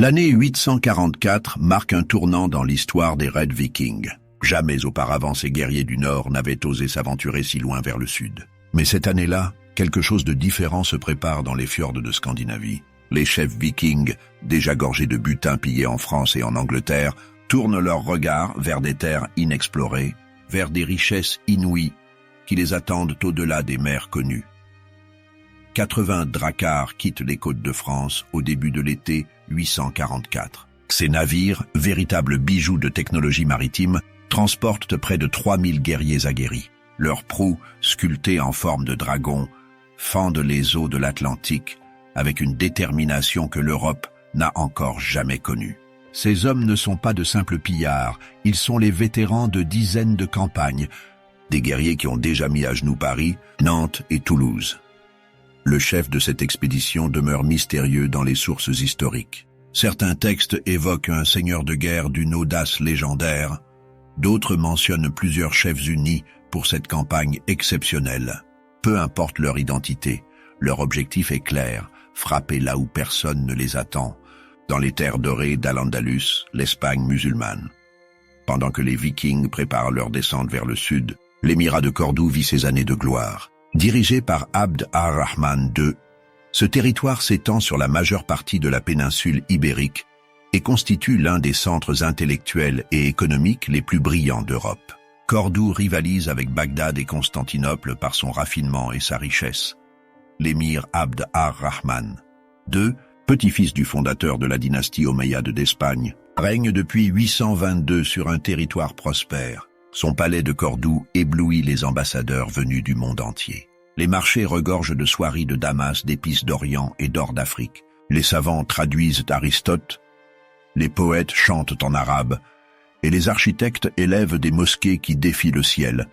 L'année 844 marque un tournant dans l'histoire des raids vikings. Jamais auparavant ces guerriers du Nord n'avaient osé s'aventurer si loin vers le sud. Mais cette année-là, quelque chose de différent se prépare dans les fjords de Scandinavie. Les chefs vikings, déjà gorgés de butin pillé en France et en Angleterre, tournent leur regard vers des terres inexplorées, vers des richesses inouïes qui les attendent au-delà des mers connues. 80 dracars quittent les côtes de France au début de l'été 844. Ces navires, véritables bijoux de technologie maritime, transportent près de 3000 guerriers aguerris. Leurs proues, sculptées en forme de dragons, fendent les eaux de l'Atlantique avec une détermination que l'Europe n'a encore jamais connue. Ces hommes ne sont pas de simples pillards, ils sont les vétérans de dizaines de campagnes, des guerriers qui ont déjà mis à genoux Paris, Nantes et Toulouse. Le chef de cette expédition demeure mystérieux dans les sources historiques. Certains textes évoquent un seigneur de guerre d'une audace légendaire, d'autres mentionnent plusieurs chefs unis pour cette campagne exceptionnelle. Peu importe leur identité, leur objectif est clair, frapper là où personne ne les attend, dans les terres dorées d'Al-Andalus, l'Espagne musulmane. Pendant que les Vikings préparent leur descente vers le sud, l'émirat de Cordoue vit ses années de gloire. Dirigé par Abd ar-Rahman II, ce territoire s'étend sur la majeure partie de la péninsule ibérique et constitue l'un des centres intellectuels et économiques les plus brillants d'Europe. Cordoue rivalise avec Bagdad et Constantinople par son raffinement et sa richesse. L'émir Abd ar-Rahman II, petit-fils du fondateur de la dynastie omeyyade d'Espagne, règne depuis 822 sur un territoire prospère. Son palais de Cordoue éblouit les ambassadeurs venus du monde entier. Les marchés regorgent de soieries de Damas, d'épices d'Orient et d'or d'Afrique. Les savants traduisent Aristote, les poètes chantent en arabe, et les architectes élèvent des mosquées qui défient le ciel.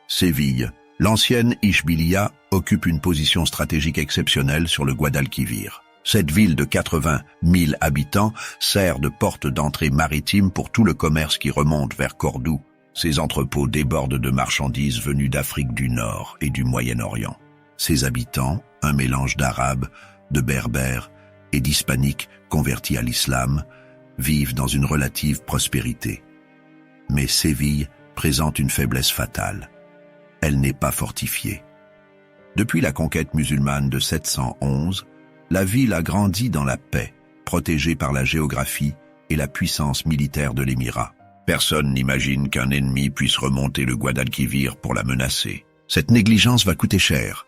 Séville, l'ancienne Ishbilia, occupe une position stratégique exceptionnelle sur le Guadalquivir. Cette ville de 80 000 habitants sert de porte d'entrée maritime pour tout le commerce qui remonte vers Cordoue. Ses entrepôts débordent de marchandises venues d'Afrique du Nord et du Moyen-Orient. Ses habitants, un mélange d'Arabes, de Berbères et d'Hispaniques convertis à l'islam, vivent dans une relative prospérité. Mais Séville présente une faiblesse fatale. Elle n'est pas fortifiée. Depuis la conquête musulmane de 711, la ville a grandi dans la paix, protégée par la géographie et la puissance militaire de l'émirat. Personne n'imagine qu'un ennemi puisse remonter le Guadalquivir pour la menacer. Cette négligence va coûter cher.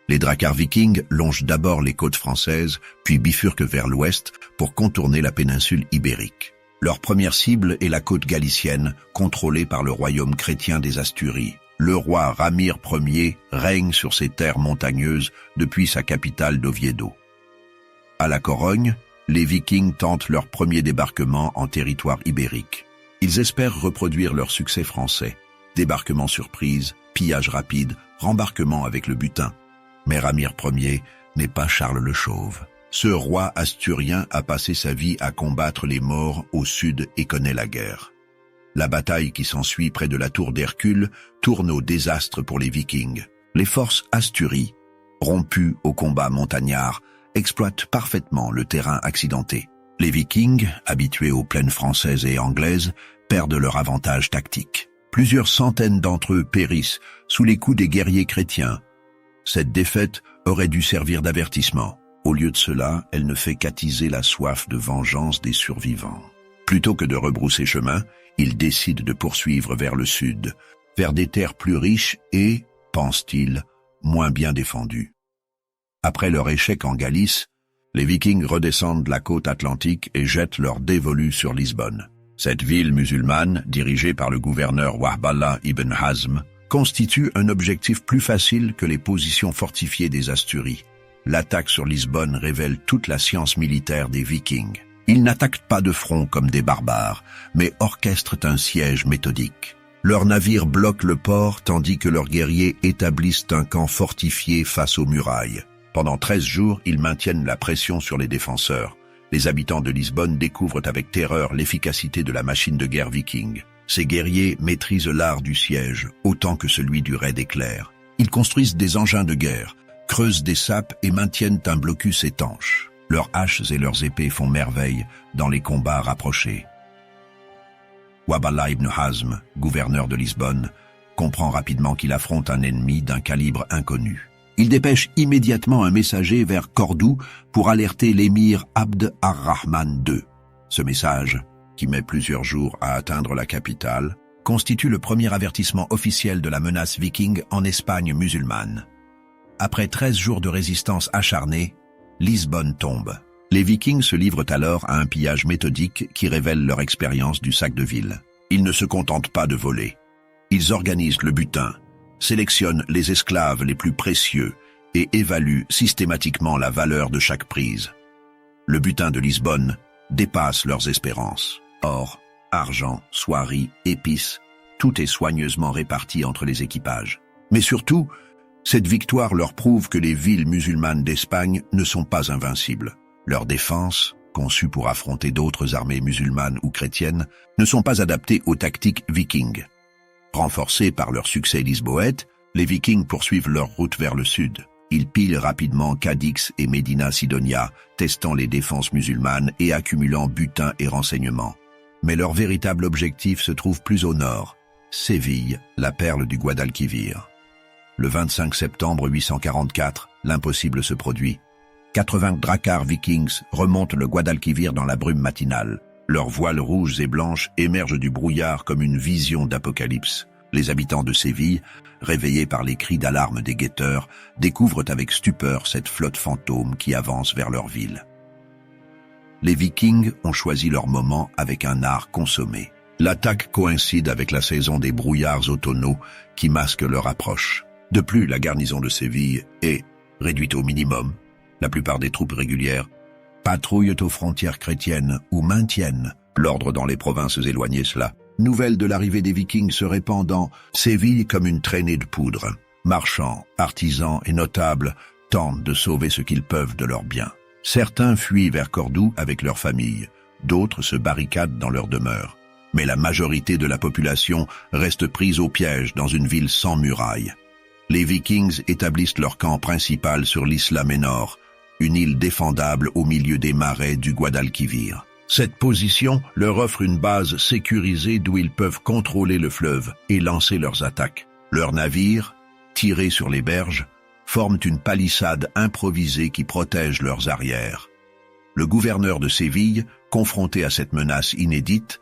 Les dracars vikings longent d'abord les côtes françaises, puis bifurquent vers l'ouest pour contourner la péninsule ibérique. Leur première cible est la côte galicienne, contrôlée par le royaume chrétien des Asturies. Le roi Ramire Ier règne sur ces terres montagneuses depuis sa capitale d'Oviedo. À la Corogne, les Vikings tentent leur premier débarquement en territoire ibérique. Ils espèrent reproduire leur succès français. Débarquement surprise, pillage rapide, rembarquement avec le butin. Mais Ramire Ier n'est pas Charles le Chauve. Ce roi asturien a passé sa vie à combattre les Maures au sud et connaît la guerre. La bataille qui s'ensuit près de la tour d'Hercule tourne au désastre pour les Vikings. Les forces asturies, rompues au combat montagnard, exploitent parfaitement le terrain accidenté. Les Vikings, habitués aux plaines françaises et anglaises, perdent leur avantage tactique. Plusieurs centaines d'entre eux périssent sous les coups des guerriers chrétiens. Cette défaite aurait dû servir d'avertissement. Au lieu de cela, elle ne fait qu'attiser la soif de vengeance des survivants. Plutôt que de rebrousser chemin, ils décident de poursuivre vers le sud, vers des terres plus riches et, pensent-ils, moins bien défendues. Après leur échec en Galice, les Vikings redescendent la côte atlantique et jettent leur dévolu sur Lisbonne. Cette ville musulmane, dirigée par le gouverneur Wahballah ibn Hazm, constitue un objectif plus facile que les positions fortifiées des Asturies. L'attaque sur Lisbonne révèle toute la science militaire des Vikings. Ils n'attaquent pas de front comme des barbares, mais orchestrent un siège méthodique. Leurs navires bloquent le port tandis que leurs guerriers établissent un camp fortifié face aux murailles. Pendant 13 jours, ils maintiennent la pression sur les défenseurs. Les habitants de Lisbonne découvrent avec terreur l'efficacité de la machine de guerre viking. Ces guerriers maîtrisent l'art du siège, autant que celui du raid éclair. Ils construisent des engins de guerre, creusent des sapes et maintiennent un blocus étanche. Leurs haches et leurs épées font merveille dans les combats rapprochés. Wabala ibn Hazm, gouverneur de Lisbonne, comprend rapidement qu'il affronte un ennemi d'un calibre inconnu. Il dépêche immédiatement un messager vers Cordoue pour alerter l'émir Abd ar-Rahman II. Ce message, qui met plusieurs jours à atteindre la capitale, constitue le premier avertissement officiel de la menace viking en Espagne musulmane. Après 13 jours de résistance acharnée, Lisbonne tombe. Les Vikings se livrent alors à un pillage méthodique qui révèle leur expérience du sac de ville. Ils ne se contentent pas de voler. Ils organisent le butin, sélectionnent les esclaves les plus précieux et évaluent systématiquement la valeur de chaque prise. Le butin de Lisbonne dépasse leurs espérances. Or, argent, soieries, épices, tout est soigneusement réparti entre les équipages. Mais surtout, cette victoire leur prouve que les villes musulmanes d'Espagne ne sont pas invincibles. Leurs défenses, conçues pour affronter d'autres armées musulmanes ou chrétiennes, ne sont pas adaptées aux tactiques vikings. Renforcés par leur succès lisboète, les Vikings poursuivent leur route vers le sud. Ils pillent rapidement Cadix et Médina Sidonia, testant les défenses musulmanes et accumulant butin et renseignements. Mais leur véritable objectif se trouve plus au nord, Séville, la perle du Guadalquivir. Le 25 septembre 844, l'impossible se produit. 80 dracars vikings remontent le Guadalquivir dans la brume matinale. Leurs voiles rouges et blanches émergent du brouillard comme une vision d'apocalypse. Les habitants de Séville, réveillés par les cris d'alarme des guetteurs, découvrent avec stupeur cette flotte fantôme qui avance vers leur ville. Les Vikings ont choisi leur moment avec un art consommé. L'attaque coïncide avec la saison des brouillards automnaux qui masquent leur approche. De plus, la garnison de Séville est réduite au minimum. La plupart des troupes régulières patrouillent aux frontières chrétiennes ou maintiennent l'ordre dans les provinces éloignées. Cela. Nouvelle de l'arrivée des Vikings se répand dans Séville comme une traînée de poudre. Marchands, artisans et notables tentent de sauver ce qu'ils peuvent de leurs biens. Certains fuient vers Cordoue avec leurs familles, d'autres se barricadent dans leurs demeures. Mais la majorité de la population reste prise au piège dans une ville sans murailles. Les Vikings établissent leur camp principal sur l'Isla Menor, une île défendable au milieu des marais du Guadalquivir. Cette position leur offre une base sécurisée d'où ils peuvent contrôler le fleuve et lancer leurs attaques. Leurs navires, tirés sur les berges, forment une palissade improvisée qui protège leurs arrières. Le gouverneur de Séville, confronté à cette menace inédite,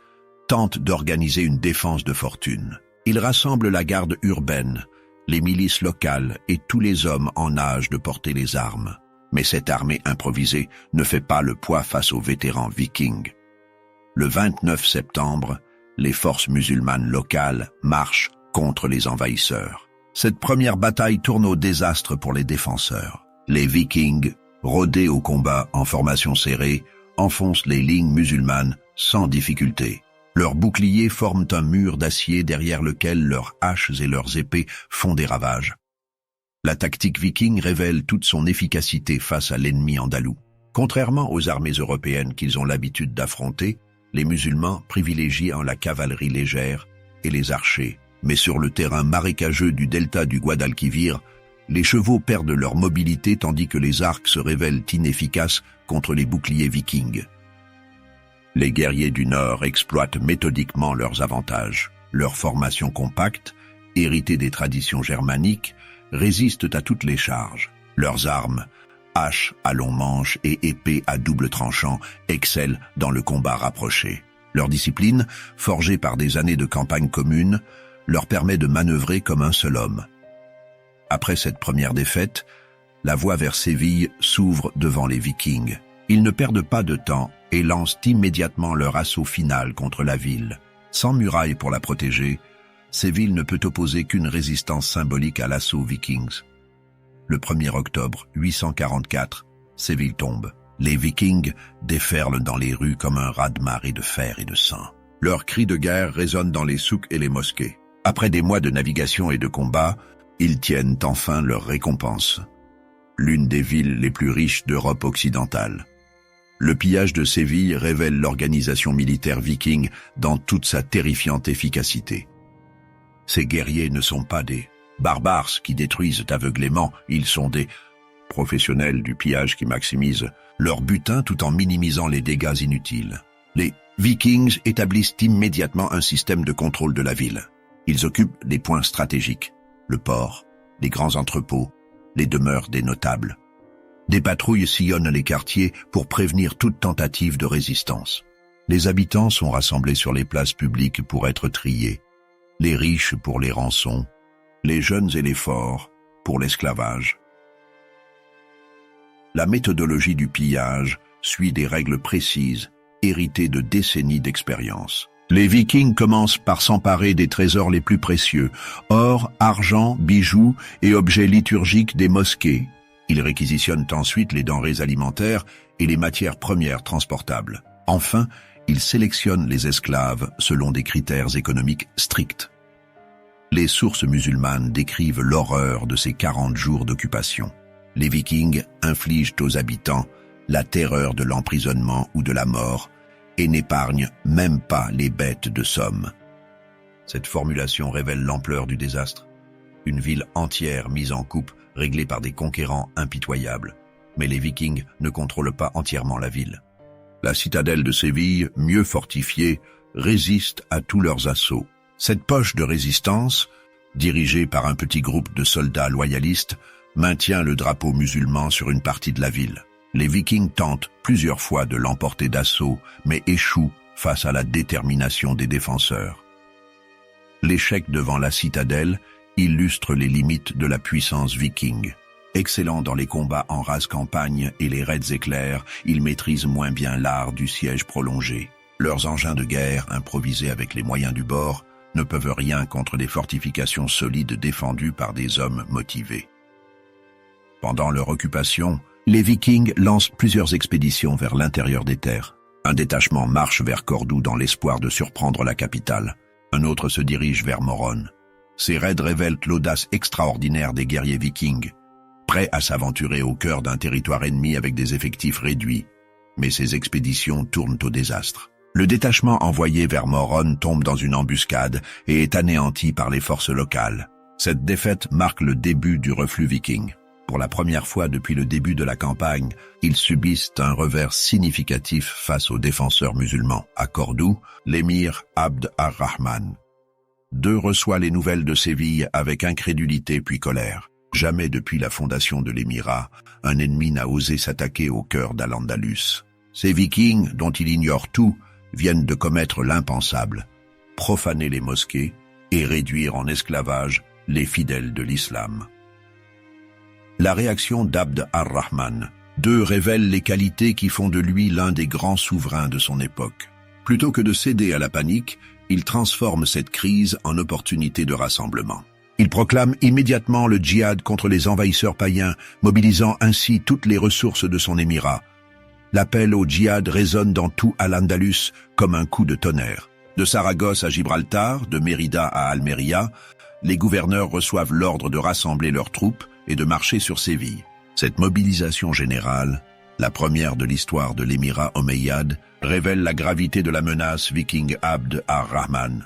tente d'organiser une défense de fortune. Il rassemble la garde urbaine, les milices locales et tous les hommes en âge de porter les armes. Mais cette armée improvisée ne fait pas le poids face aux vétérans vikings. Le 29 septembre, les forces musulmanes locales marchent contre les envahisseurs. Cette première bataille tourne au désastre pour les défenseurs. Les Vikings, rodés au combat en formation serrée, enfoncent les lignes musulmanes sans difficulté. Leurs boucliers forment un mur d'acier derrière lequel leurs haches et leurs épées font des ravages. La tactique viking révèle toute son efficacité face à l'ennemi andalou. Contrairement aux armées européennes qu'ils ont l'habitude d'affronter, les musulmans privilégient la cavalerie légère et les archers. Mais sur le terrain marécageux du delta du Guadalquivir, les chevaux perdent leur mobilité tandis que les arcs se révèlent inefficaces contre les boucliers vikings. Les guerriers du Nord exploitent méthodiquement leurs avantages. Leur formation compacte, héritée des traditions germaniques, résistent à toutes les charges. Leurs armes, haches à long manche et épées à double tranchant, excellent dans le combat rapproché. Leur discipline, forgée par des années de campagne commune, leur permet de manœuvrer comme un seul homme. Après cette première défaite, la voie vers Séville s'ouvre devant les Vikings. Ils ne perdent pas de temps et lancent immédiatement leur assaut final contre la ville. Sans muraille pour la protéger, Séville ne peut opposer qu'une résistance symbolique à l'assaut Vikings. Le 1er octobre 844, Séville tombe. Les Vikings déferlent dans les rues comme un raz-de-marée de fer et de sang. Leurs cris de guerre résonnent dans les souks et les mosquées. Après des mois de navigation et de combat, ils tiennent enfin leur récompense. L'une des villes les plus riches d'Europe occidentale. Le pillage de Séville révèle l'organisation militaire viking dans toute sa terrifiante efficacité. Ces guerriers ne sont pas des barbares qui détruisent aveuglément, ils sont des professionnels du pillage qui maximisent leur butin tout en minimisant les dégâts inutiles. Les Vikings établissent immédiatement un système de contrôle de la ville. Ils occupent des points stratégiques, le port, les grands entrepôts, les demeures des notables. Des patrouilles sillonnent les quartiers pour prévenir toute tentative de résistance. Les habitants sont rassemblés sur les places publiques pour être triés, les riches pour les rançons, les jeunes et les forts pour l'esclavage. La méthodologie du pillage suit des règles précises, héritées de décennies d'expérience. Les Vikings commencent par s'emparer des trésors les plus précieux, or, argent, bijoux et objets liturgiques des mosquées. Ils réquisitionnent ensuite les denrées alimentaires et les matières premières transportables. Enfin, ils sélectionnent les esclaves selon des critères économiques stricts. Les sources musulmanes décrivent l'horreur de ces 40 jours d'occupation. Les Vikings infligent aux habitants la terreur de l'emprisonnement ou de la mort et n'épargnent même pas les bêtes de somme. Cette formulation révèle l'ampleur du désastre. Une ville entière mise en coupe, réglée par des conquérants impitoyables. Mais les Vikings ne contrôlent pas entièrement la ville. La citadelle de Séville, mieux fortifiée, résiste à tous leurs assauts. Cette poche de résistance, dirigée par un petit groupe de soldats loyalistes, maintient le drapeau musulman sur une partie de la ville. Les Vikings tentent plusieurs fois de l'emporter d'assaut, mais échouent face à la détermination des défenseurs. L'échec devant la citadelle illustre les limites de la puissance viking. Excellents dans les combats en rase campagne et les raids éclairs, ils maîtrisent moins bien l'art du siège prolongé. Leurs engins de guerre, improvisés avec les moyens du bord, ne peuvent rien contre des fortifications solides défendues par des hommes motivés. Pendant leur occupation, les Vikings lancent plusieurs expéditions vers l'intérieur des terres. Un détachement marche vers Cordoue dans l'espoir de surprendre la capitale. Un autre se dirige vers Moron. Ces raids révèlent l'audace extraordinaire des guerriers vikings, prêts à s'aventurer au cœur d'un territoire ennemi avec des effectifs réduits. Mais ces expéditions tournent au désastre. Le détachement envoyé vers Moron tombe dans une embuscade et est anéanti par les forces locales. Cette défaite marque le début du reflux viking. Pour la première fois depuis le début de la campagne, ils subissent un revers significatif face aux défenseurs musulmans. À Cordoue, l'émir Abd ar-Rahman II reçoit les nouvelles de Séville avec incrédulité puis colère. Jamais depuis la fondation de l'émirat, un ennemi n'a osé s'attaquer au cœur d'Al-Andalus. Ces Vikings, dont il ignore tout, viennent de commettre l'impensable, profaner les mosquées et réduire en esclavage les fidèles de l'islam. La réaction d'Abd ar-Rahman II révèle les qualités qui font de lui l'un des grands souverains de son époque. Plutôt que de céder à la panique, il transforme cette crise en opportunité de rassemblement. Il proclame immédiatement le djihad contre les envahisseurs païens, mobilisant ainsi toutes les ressources de son émirat. L'appel au djihad résonne dans tout Al-Andalus comme un coup de tonnerre. De Saragosse à Gibraltar, de Mérida à Almeria, les gouverneurs reçoivent l'ordre de rassembler leurs troupes et de marcher sur Séville. Cette mobilisation générale, la première de l'histoire de l'émirat omeyyade, révèle la gravité de la menace viking. Abd ar-Rahman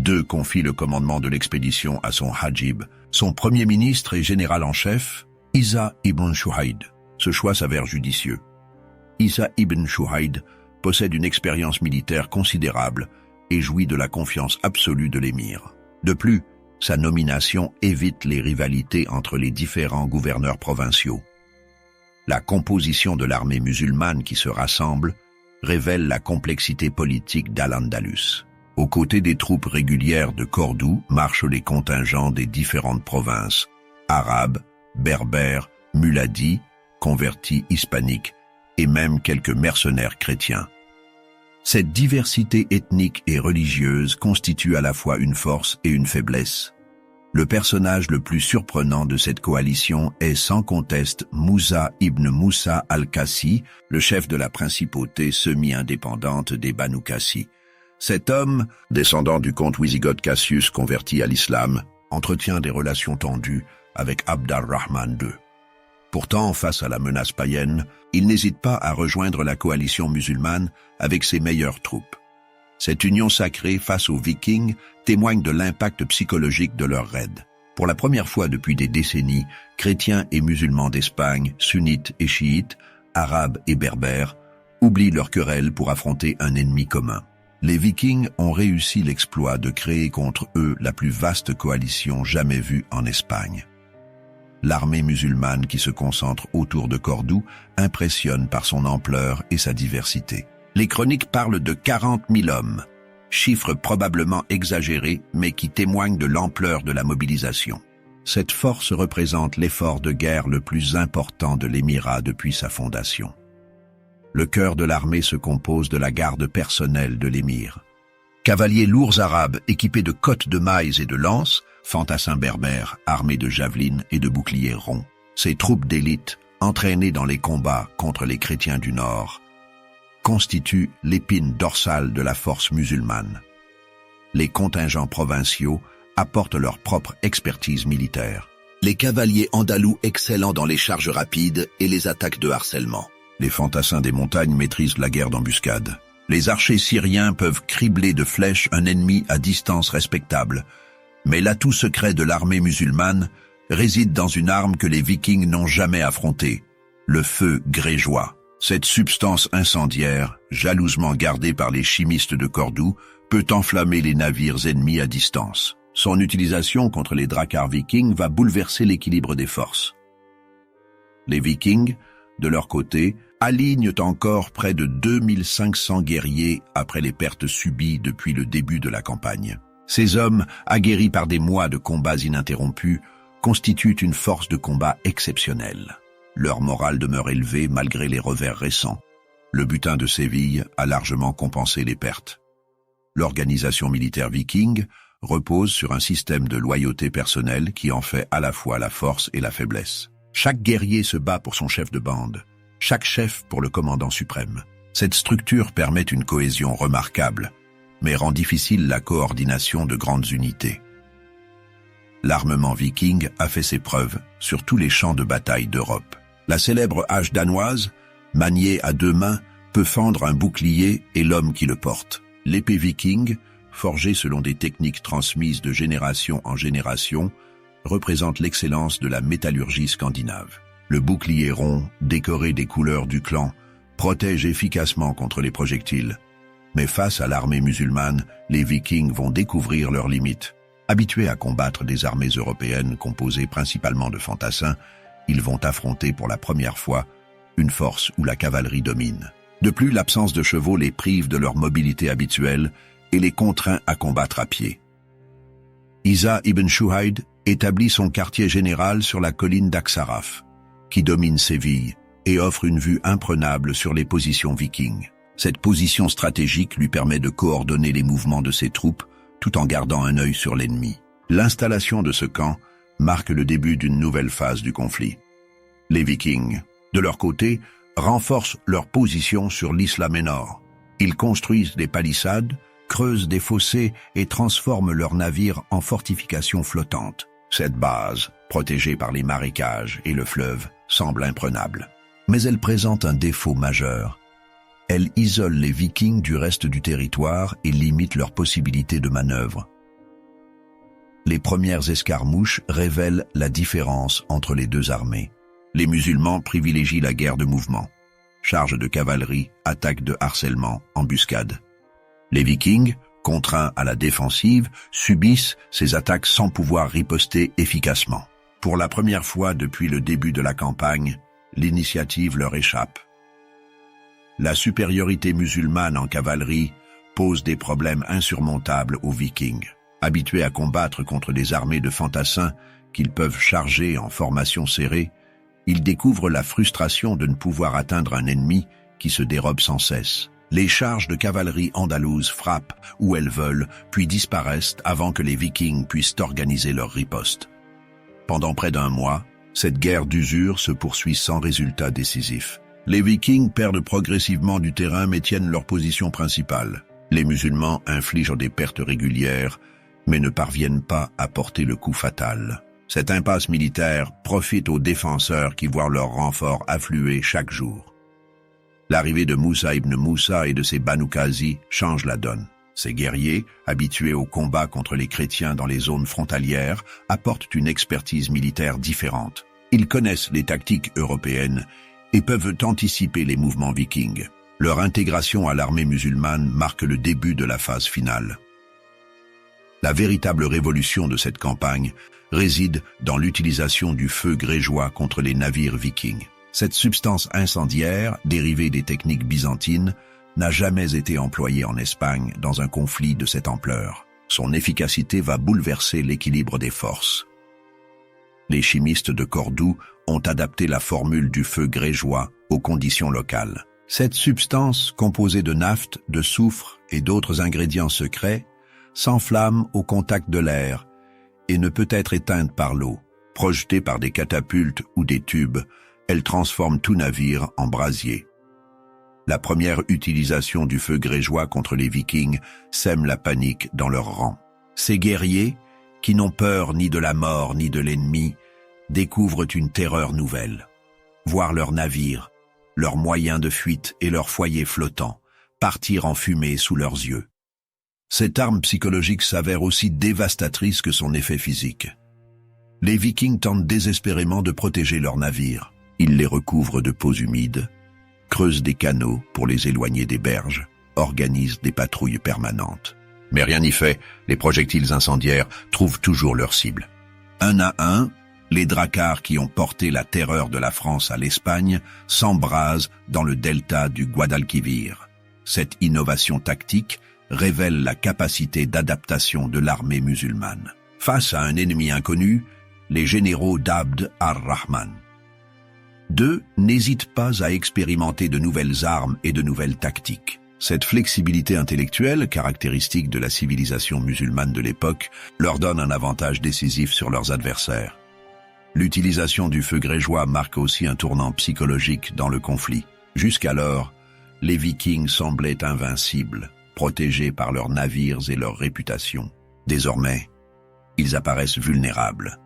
II confie le commandement de l'expédition à son Hajib, son premier ministre et général en chef, Isa ibn Shuhayd. Ce choix s'avère judicieux. Isa ibn Shuhayd possède une expérience militaire considérable et jouit de la confiance absolue de l'émir. De plus, sa nomination évite les rivalités entre les différents gouverneurs provinciaux. La composition de l'armée musulmane qui se rassemble révèle la complexité politique d'Al-Andalus. Aux côtés des troupes régulières de Cordoue marchent les contingents des différentes provinces, arabes, berbères, muladis, convertis hispaniques et même quelques mercenaires chrétiens. Cette diversité ethnique et religieuse constitue à la fois une force et une faiblesse. Le personnage le plus surprenant de cette coalition est sans conteste Moussa ibn Moussa al-Kassi, le chef de la principauté semi-indépendante des Banu Kassi. Cet homme, descendant du comte wisigoth Cassius converti à l'islam, entretient des relations tendues avec Abd ar-Rahman II. Pourtant, face à la menace païenne, il n'hésite pas à rejoindre la coalition musulmane avec ses meilleures troupes. Cette union sacrée face aux Vikings témoigne de l'impact psychologique de leur raid. Pour la première fois depuis des décennies, chrétiens et musulmans d'Espagne, sunnites et chiites, arabes et berbères, oublient leurs querelles pour affronter un ennemi commun. Les Vikings ont réussi l'exploit de créer contre eux la plus vaste coalition jamais vue en Espagne. L'armée musulmane qui se concentre autour de Cordoue impressionne par son ampleur et sa diversité. Les chroniques parlent de 40 000 hommes, chiffre probablement exagéré mais qui témoigne de l'ampleur de la mobilisation. Cette force représente l'effort de guerre le plus important de l'émirat depuis sa fondation. Le cœur de l'armée se compose de la garde personnelle de l'émir. Cavaliers lourds arabes équipés de cottes de mailles et de lances, fantassins berbères armés de javelines et de boucliers ronds. Ces troupes d'élite, entraînées dans les combats contre les chrétiens du Nord, constituent l'épine dorsale de la force musulmane. Les contingents provinciaux apportent leur propre expertise militaire. Les cavaliers andalous excellent dans les charges rapides et les attaques de harcèlement. Les fantassins des montagnes maîtrisent la guerre d'embuscade. Les archers syriens peuvent cribler de flèches un ennemi à distance respectable. Mais l'atout secret de l'armée musulmane réside dans une arme que les Vikings n'ont jamais affrontée, le feu grégeois. Cette substance incendiaire, jalousement gardée par les chimistes de Cordoue, peut enflammer les navires ennemis à distance. Son utilisation contre les dracars vikings va bouleverser l'équilibre des forces. Les Vikings, de leur côté, alignent encore près de 2500 guerriers après les pertes subies depuis le début de la campagne. Ces hommes, aguerris par des mois de combats ininterrompus, constituent une force de combat exceptionnelle. Leur morale demeure élevée malgré les revers récents. Le butin de Séville a largement compensé les pertes. L'organisation militaire viking repose sur un système de loyauté personnelle qui en fait à la fois la force et la faiblesse. Chaque guerrier se bat pour son chef de bande, chaque chef pour le commandant suprême. Cette structure permet une cohésion remarquable, mais rend difficile la coordination de grandes unités. L'armement viking a fait ses preuves sur tous les champs de bataille d'Europe. La célèbre hache danoise, maniée à deux mains, peut fendre un bouclier et l'homme qui le porte. L'épée viking, forgée selon des techniques transmises de génération en génération, représente l'excellence de la métallurgie scandinave. Le bouclier rond, décoré des couleurs du clan, protège efficacement contre les projectiles. Mais face à l'armée musulmane, les Vikings vont découvrir leurs limites. Habitués à combattre des armées européennes composées principalement de fantassins, ils vont affronter pour la première fois une force où la cavalerie domine. De plus, l'absence de chevaux les prive de leur mobilité habituelle et les contraint à combattre à pied. Isa ibn Shuhayd établit son quartier général sur la colline d'Axaraf, qui domine Séville et offre une vue imprenable sur les positions vikings. Cette position stratégique lui permet de coordonner les mouvements de ses troupes tout en gardant un œil sur l'ennemi. L'installation de ce camp marque le début d'une nouvelle phase du conflit. Les Vikings, de leur côté, renforcent leur position sur l'Isla Menor. Ils construisent des palissades, creusent des fossés et transforment leurs navires en fortifications flottantes. Cette base, protégée par les marécages et le fleuve, semble imprenable. Mais elle présente un défaut majeur. Elle isole les Vikings du reste du territoire et limite leurs possibilités de manœuvre. Les premières escarmouches révèlent la différence entre les deux armées. Les musulmans privilégient la guerre de mouvement. Charges de cavalerie, attaques de harcèlement, embuscades. Les Vikings, contraints à la défensive, subissent ces attaques sans pouvoir riposter efficacement. Pour la première fois depuis le début de la campagne, l'initiative leur échappe. La supériorité musulmane en cavalerie pose des problèmes insurmontables aux Vikings. Habitués à combattre contre des armées de fantassins qu'ils peuvent charger en formation serrée, ils découvrent la frustration de ne pouvoir atteindre un ennemi qui se dérobe sans cesse. Les charges de cavalerie andalouse frappent où elles veulent, puis disparaissent avant que les Vikings puissent organiser leur riposte. Pendant près d'un mois, cette guerre d'usure se poursuit sans résultat décisif. Les Vikings perdent progressivement du terrain mais tiennent leur position principale. Les musulmans infligent des pertes régulières, mais ne parviennent pas à porter le coup fatal. Cette impasse militaire profite aux défenseurs qui voient leurs renforts affluer chaque jour. L'arrivée de Moussa ibn Moussa et de ses Banu Qazi change la donne. Ces guerriers, habitués au combat contre les chrétiens dans les zones frontalières, apportent une expertise militaire différente. Ils connaissent les tactiques européennes et peuvent anticiper les mouvements vikings. Leur intégration à l'armée musulmane marque le début de la phase finale. La véritable révolution de cette campagne réside dans l'utilisation du feu grégeois contre les navires vikings. Cette substance incendiaire, dérivée des techniques byzantines, n'a jamais été employée en Espagne dans un conflit de cette ampleur. Son efficacité va bouleverser l'équilibre des forces. Les chimistes de Cordoue ont adapté la formule du feu grégeois aux conditions locales. Cette substance, composée de naphte, de soufre et d'autres ingrédients secrets, s'enflamme au contact de l'air et ne peut être éteinte par l'eau. Projetée par des catapultes ou des tubes, elle transforme tout navire en brasier. La première utilisation du feu grégeois contre les Vikings sème la panique dans leurs rangs. Ces guerriers, qui n'ont peur ni de la mort ni de l'ennemi, découvrent une terreur nouvelle. Voir leurs navires, leurs moyens de fuite et leurs foyers flottants partir en fumée sous leurs yeux. Cette arme psychologique s'avère aussi dévastatrice que son effet physique. Les Vikings tentent désespérément de protéger leurs navires. Ils les recouvrent de peaux humides, creusent des canaux pour les éloigner des berges, organisent des patrouilles permanentes. Mais rien n'y fait, les projectiles incendiaires trouvent toujours leur cible. Un à un, les dracars qui ont porté la terreur de la France à l'Espagne s'embrasent dans le delta du Guadalquivir. Cette innovation tactique révèle la capacité d'adaptation de l'armée musulmane. Face à un ennemi inconnu, les généraux d'Abd ar-Rahman II n'hésitent pas à expérimenter de nouvelles armes et de nouvelles tactiques. Cette flexibilité intellectuelle, caractéristique de la civilisation musulmane de l'époque, leur donne un avantage décisif sur leurs adversaires. L'utilisation du feu grégeois marque aussi un tournant psychologique dans le conflit. Jusqu'alors, les Vikings semblaient invincibles, protégés par leurs navires et leur réputation. Désormais, ils apparaissent vulnérables,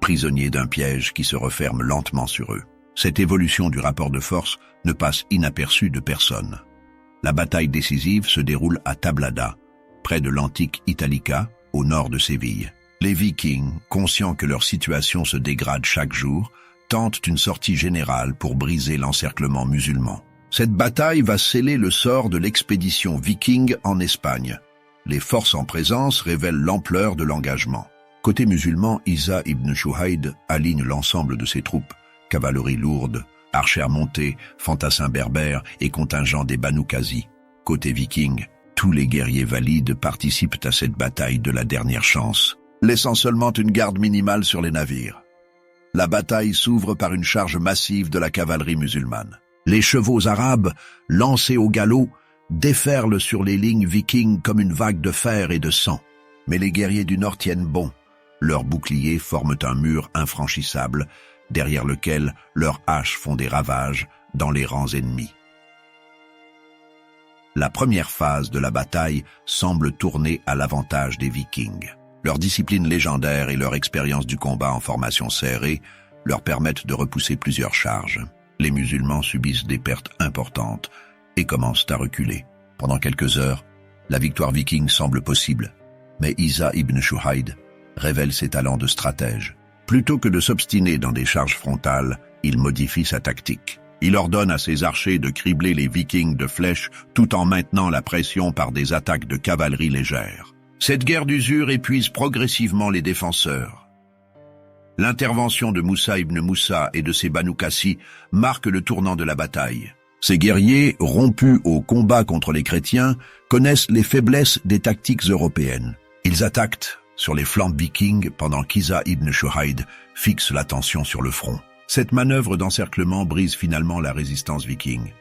prisonniers d'un piège qui se referme lentement sur eux. Cette évolution du rapport de force ne passe inaperçue de personne. La bataille décisive se déroule à Tablada, près de l'antique Italica, au nord de Séville. Les Vikings, conscients que leur situation se dégrade chaque jour, tentent une sortie générale pour briser l'encerclement musulman. Cette bataille va sceller le sort de l'expédition viking en Espagne. Les forces en présence révèlent l'ampleur de l'engagement. Côté musulman, Isa ibn Shuhayd aligne l'ensemble de ses troupes, cavalerie lourde, archères montées, fantassins berbères et contingents des Banu Qazi. Côté viking, tous les guerriers valides participent à cette bataille de la dernière chance, laissant seulement une garde minimale sur les navires. La bataille s'ouvre par une charge massive de la cavalerie musulmane. Les chevaux arabes, lancés au galop, déferlent sur les lignes vikings comme une vague de fer et de sang. Mais les guerriers du Nord tiennent bon. Leurs boucliers forment un mur infranchissable, derrière lequel leurs haches font des ravages dans les rangs ennemis. La première phase de la bataille semble tourner à l'avantage des Vikings. Leur discipline légendaire et leur expérience du combat en formation serrée leur permettent de repousser plusieurs charges. Les musulmans subissent des pertes importantes et commencent à reculer. Pendant quelques heures, la victoire viking semble possible, mais Isa ibn Shuhayd révèle ses talents de stratège. Plutôt que de s'obstiner dans des charges frontales, il modifie sa tactique. Il ordonne à ses archers de cribler les Vikings de flèches tout en maintenant la pression par des attaques de cavalerie légère. Cette guerre d'usure épuise progressivement les défenseurs. L'intervention de Moussa ibn Moussa et de ses Banu Qasi marque le tournant de la bataille. Ces guerriers, rompus au combat contre les chrétiens, connaissent les faiblesses des tactiques européennes. Ils attaquent sur les flancs vikings pendant qu'Isa ibn Shuhayd fixe l'attention sur le front. Cette manœuvre d'encerclement brise finalement la résistance viking.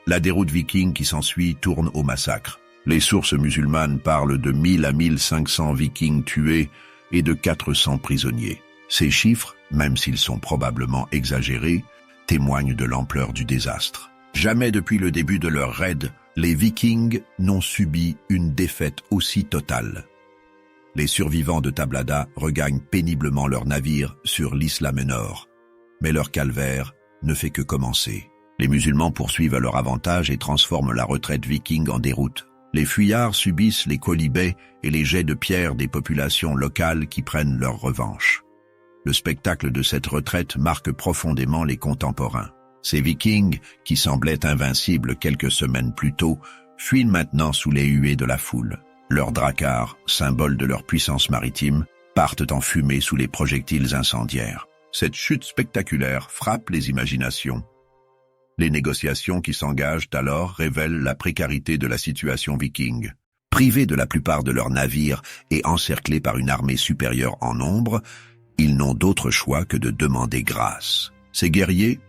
La déroute viking qui s'ensuit tourne au massacre. Les sources musulmanes parlent de 1000 à 1500 vikings tués et de 400 prisonniers. Ces chiffres, même s'ils sont probablement exagérés, témoignent de l'ampleur du désastre. Jamais depuis le début de leur raid, les Vikings n'ont subi une défaite aussi totale. Les survivants de Tablada regagnent péniblement leur navire sur l'Isla Menor, mais leur calvaire ne fait que commencer. Les musulmans poursuivent à leur avantage et transforment la retraite viking en déroute. Les fuyards subissent les quolibets et les jets de pierre des populations locales qui prennent leur revanche. Le spectacle de cette retraite marque profondément les contemporains. Ces Vikings, qui semblaient invincibles quelques semaines plus tôt, fuient maintenant sous les huées de la foule. Leurs dracars, symbole de leur puissance maritime, partent en fumée sous les projectiles incendiaires. Cette chute spectaculaire frappe les imaginations. Les négociations qui s'engagent alors révèlent la précarité de la situation viking. Privés de la plupart de leurs navires et encerclés par une armée supérieure en nombre, ils n'ont d'autre choix que de demander grâce. Ces guerriers,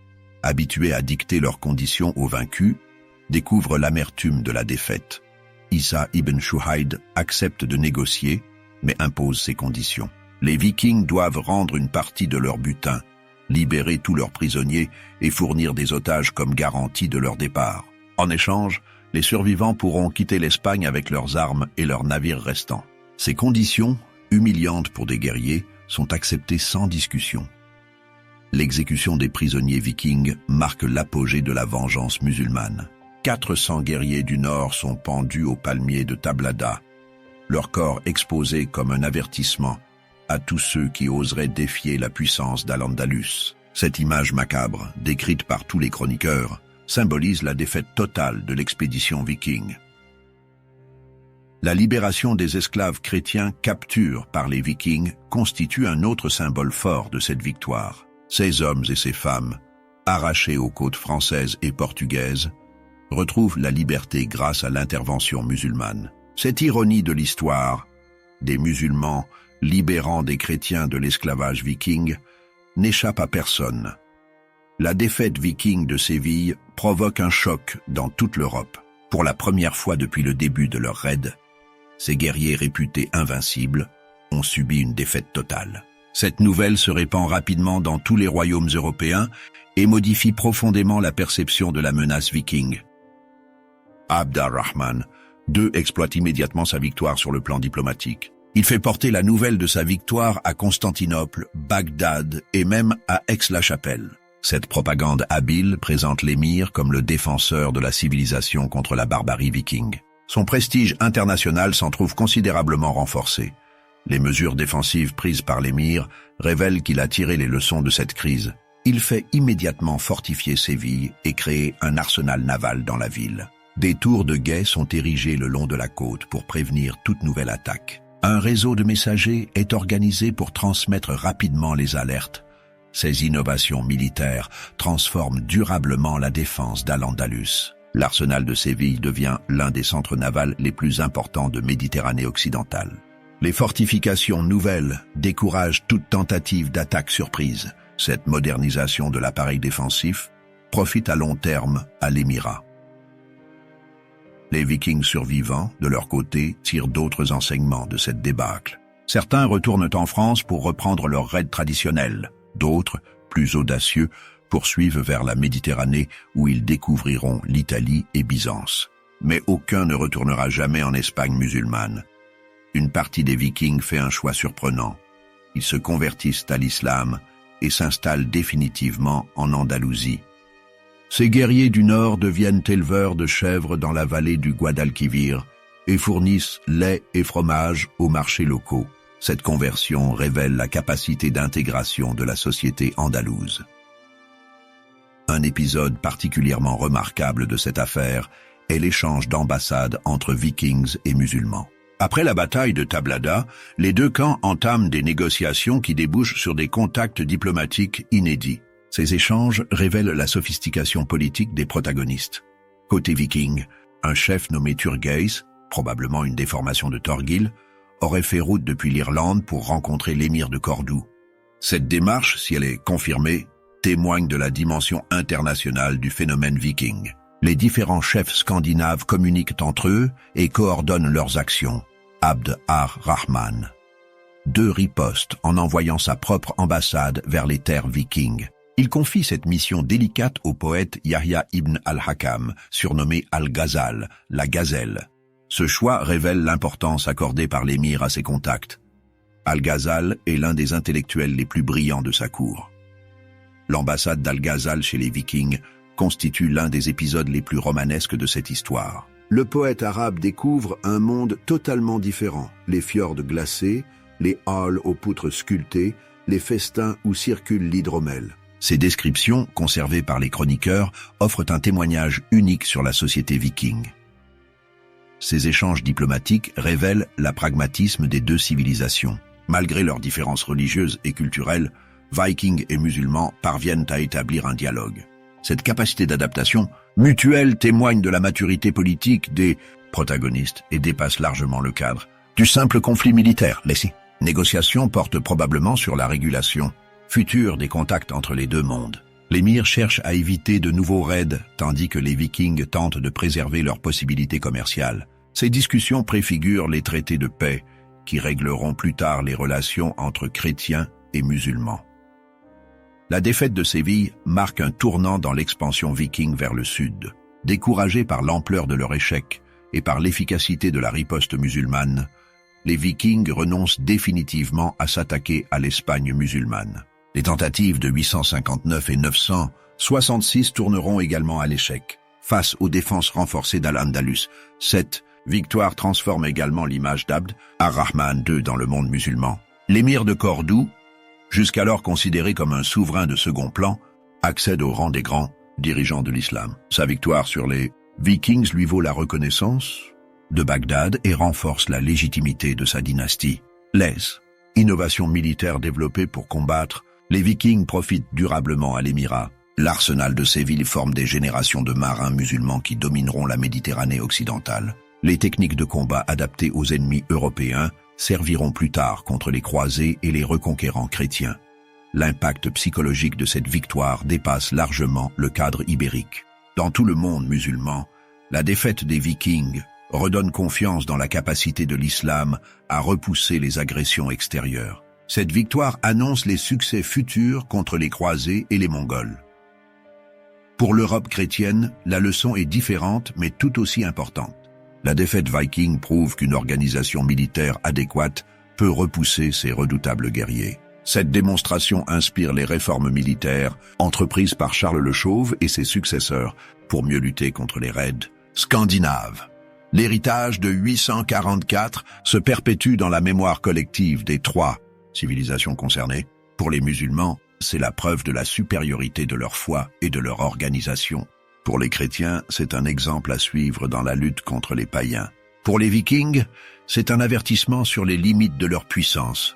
habitués à dicter leurs conditions aux vaincus, découvrent l'amertume de la défaite. Isa ibn Shuhayd accepte de négocier, mais impose ses conditions. Les Vikings doivent rendre une partie de leur butin, libérer tous leurs prisonniers et fournir des otages comme garantie de leur départ. En échange, les survivants pourront quitter l'Espagne avec leurs armes et leurs navires restants. Ces conditions, humiliantes pour des guerriers, sont acceptées sans discussion. L'exécution des prisonniers vikings marque l'apogée de la vengeance musulmane. 400 guerriers du Nord sont pendus au palmier de Tablada, leur corps exposé comme un avertissement à tous ceux qui oseraient défier la puissance d'Al-Andalus. Cette image macabre, décrite par tous les chroniqueurs, symbolise la défaite totale de l'expédition viking. La libération des esclaves chrétiens capturés par les Vikings constitue un autre symbole fort de cette victoire. Ces hommes et ces femmes, arrachés aux côtes françaises et portugaises, retrouvent la liberté grâce à l'intervention musulmane. Cette ironie de l'histoire, des musulmans libérant des chrétiens de l'esclavage viking, n'échappe à personne. La défaite viking de Séville provoque un choc dans toute l'Europe. Pour la première fois depuis le début de leur raid, ces guerriers réputés invincibles ont subi une défaite totale. Cette nouvelle se répand rapidement dans tous les royaumes européens et modifie profondément la perception de la menace viking. Abd ar-Rahman II exploite immédiatement sa victoire sur le plan diplomatique. Il fait porter la nouvelle de sa victoire à Constantinople, Bagdad et même à Aix-la-Chapelle. Cette propagande habile présente l'émir comme le défenseur de la civilisation contre la barbarie viking. Son prestige international s'en trouve considérablement renforcé. Les mesures défensives prises par l'émir révèlent qu'il a tiré les leçons de cette crise. Il fait immédiatement fortifier Séville et créer un arsenal naval dans la ville. Des tours de guet sont érigées le long de la côte pour prévenir toute nouvelle attaque. Un réseau de messagers est organisé pour transmettre rapidement les alertes. Ces innovations militaires transforment durablement la défense d'Al-Andalus. L'arsenal de Séville devient l'un des centres navals les plus importants de Méditerranée occidentale. Les fortifications nouvelles découragent toute tentative d'attaque surprise. Cette modernisation de l'appareil défensif profite à long terme à l'émirat. Les Vikings survivants, de leur côté, tirent d'autres enseignements de cette débâcle. Certains retournent en France pour reprendre leur raid traditionnel. D'autres, plus audacieux, poursuivent vers la Méditerranée où ils découvriront l'Italie et Byzance. Mais aucun ne retournera jamais en Espagne musulmane. Une partie des Vikings fait un choix surprenant. Ils se convertissent à l'islam et s'installent définitivement en Andalousie. Ces guerriers du Nord deviennent éleveurs de chèvres dans la vallée du Guadalquivir et fournissent lait et fromage aux marchés locaux. Cette conversion révèle la capacité d'intégration de la société andalouse. Un épisode particulièrement remarquable de cette affaire est l'échange d'ambassades entre Vikings et musulmans. Après la bataille de Tablada, les deux camps entament des négociations qui débouchent sur des contacts diplomatiques inédits. Ces échanges révèlent la sophistication politique des protagonistes. Côté viking, un chef nommé Turgeis, probablement une déformation de Torgil, aurait fait route depuis l'Irlande pour rencontrer l'émir de Cordoue. Cette démarche, si elle est confirmée, témoigne de la dimension internationale du phénomène viking. Les différents chefs scandinaves communiquent entre eux et coordonnent leurs actions. Abd ar-Rahman II riposte en envoyant sa propre ambassade vers les terres vikings. Il confie cette mission délicate au poète Yahya ibn al-Hakam, surnommé Al-Ghazal, la gazelle. Ce choix révèle l'importance accordée par l'émir à ses contacts. Al-Ghazal est l'un des intellectuels les plus brillants de sa cour. L'ambassade d'Al-Ghazal chez les Vikings constitue l'un des épisodes les plus romanesques de cette histoire. le poète arabe découvre un monde totalement différent. Les fjords glacés, les halles aux poutres sculptées, les festins où circule l'hydromel. Ces descriptions, conservées par les chroniqueurs, offrent un témoignage unique sur la société viking. Ces échanges diplomatiques révèlent le pragmatisme des deux civilisations. Malgré leurs différences religieuses et culturelles, Vikings et musulmans parviennent à établir un dialogue. Cette capacité d'adaptation mutuelle témoigne de la maturité politique des protagonistes et dépasse largement le cadre du simple conflit militaire. Les négociations portent probablement sur la régulation future des contacts entre les deux mondes. L'émir cherche à éviter de nouveaux raids, tandis que les Vikings tentent de préserver leurs possibilités commerciales. Ces discussions préfigurent les traités de paix qui régleront plus tard les relations entre chrétiens et musulmans. La défaite de Séville marque un tournant dans l'expansion viking vers le sud. Découragés par l'ampleur de leur échec et par l'efficacité de la riposte musulmane, les Vikings renoncent définitivement à s'attaquer à l'Espagne musulmane. Les tentatives de 859 et 966 tourneront également à l'échec. Face aux défenses renforcées d'Al-Andalus, cette victoire transforme également l'image d'Abd ar-Rahman II dans le monde musulman. L'émir de Cordoue, jusqu'alors considéré comme un souverain de second plan, accède au rang des grands dirigeants de l'islam. Sa victoire sur les Vikings lui vaut la reconnaissance de Bagdad et renforce la légitimité de sa dynastie. Les innovations militaires développées pour combattre les Vikings profitent durablement à l'émirat. L'arsenal de Séville forme des générations de marins musulmans qui domineront la Méditerranée occidentale. Les techniques de combat adaptées aux ennemis européens serviront plus tard contre les croisés et les reconquérants chrétiens. L'impact psychologique de cette victoire dépasse largement le cadre ibérique. Dans tout le monde musulman, la défaite des Vikings redonne confiance dans la capacité de l'islam à repousser les agressions extérieures. Cette victoire annonce les succès futurs contre les croisés et les Mongols. Pour l'Europe chrétienne, la leçon est différente mais tout aussi importante. La défaite viking prouve qu'une organisation militaire adéquate peut repousser ces redoutables guerriers. Cette démonstration inspire les réformes militaires entreprises par Charles le Chauve et ses successeurs pour mieux lutter contre les raids scandinaves. L'héritage de 844 se perpétue dans la mémoire collective des trois civilisations concernées. Pour les musulmans, c'est la preuve de la supériorité de leur foi et de leur organisation. Pour les chrétiens, c'est un exemple à suivre dans la lutte contre les païens. Pour les Vikings, c'est un avertissement sur les limites de leur puissance.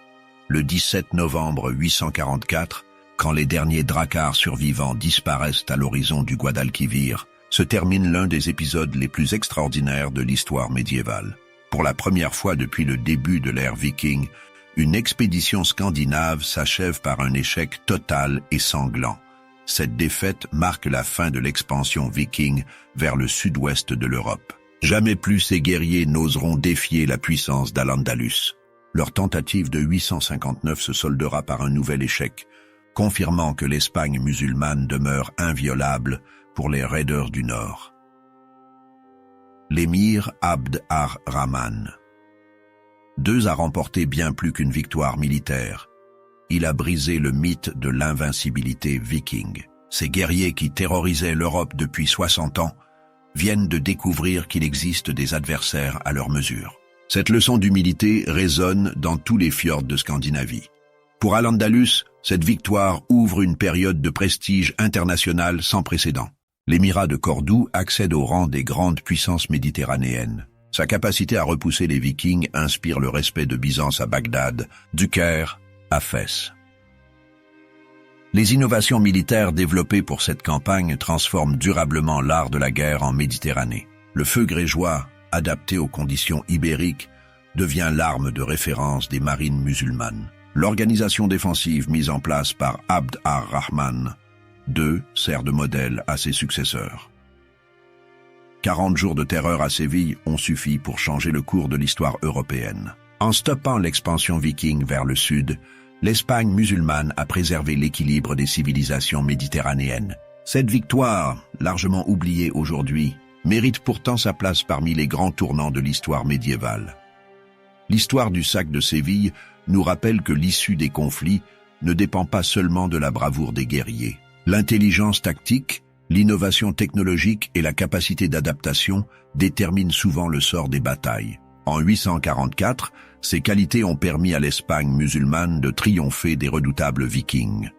Le 17 novembre 844, quand les derniers dracars survivants disparaissent à l'horizon du Guadalquivir, se termine l'un des épisodes les plus extraordinaires de l'histoire médiévale. Pour la première fois depuis le début de l'ère viking, une expédition scandinave s'achève par un échec total et sanglant. Cette défaite marque la fin de l'expansion viking vers le sud-ouest de l'Europe. Jamais plus ces guerriers n'oseront défier la puissance d'Al-Andalus. Leur tentative de 859 se soldera par un nouvel échec, confirmant que l'Espagne musulmane demeure inviolable pour les raideurs du Nord. L'émir Abd ar-Rahman II a remporté bien plus qu'une victoire militaire. Il a brisé le mythe de l'invincibilité viking. Ces guerriers qui terrorisaient l'Europe depuis 60 ans viennent de découvrir qu'il existe des adversaires à leur mesure. Cette leçon d'humilité résonne dans tous les fjords de Scandinavie. Pour Al-Andalus, cette victoire ouvre une période de prestige international sans précédent. L'émirat de Cordoue accède au rang des grandes puissances méditerranéennes. Sa capacité à repousser les Vikings inspire le respect de Byzance à Bagdad, du Caire à Fès. Les innovations militaires développées pour cette campagne transforment durablement l'art de la guerre en Méditerranée. Le feu grégeois, adapté aux conditions ibériques, devient l'arme de référence des marines musulmanes. L'organisation défensive mise en place par Abd ar-Rahman II sert de modèle à ses successeurs. 40 jours de terreur à Séville ont suffi pour changer le cours de l'histoire européenne. En stoppant l'expansion viking vers le sud, l'Espagne musulmane a préservé l'équilibre des civilisations méditerranéennes. Cette victoire, largement oubliée aujourd'hui, mérite pourtant sa place parmi les grands tournants de l'histoire médiévale. L'histoire du sac de Séville nous rappelle que l'issue des conflits ne dépend pas seulement de la bravoure des guerriers. L'intelligence tactique, L'innovation technologique et la capacité d'adaptation déterminent souvent le sort des batailles. En 844, ces qualités ont permis à l'Espagne musulmane de triompher des redoutables Vikings.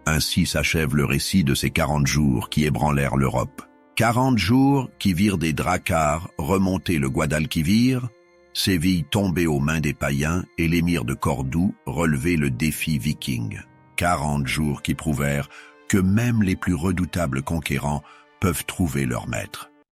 Ainsi s'achève le récit de ces 40 jours qui ébranlèrent l'Europe. 40 jours qui virent des dracars remonter le Guadalquivir, Séville tomber aux mains des païens et l'émir de Cordoue relever le défi viking. 40 jours qui prouvèrent que même les plus redoutables conquérants peuvent trouver leur maître.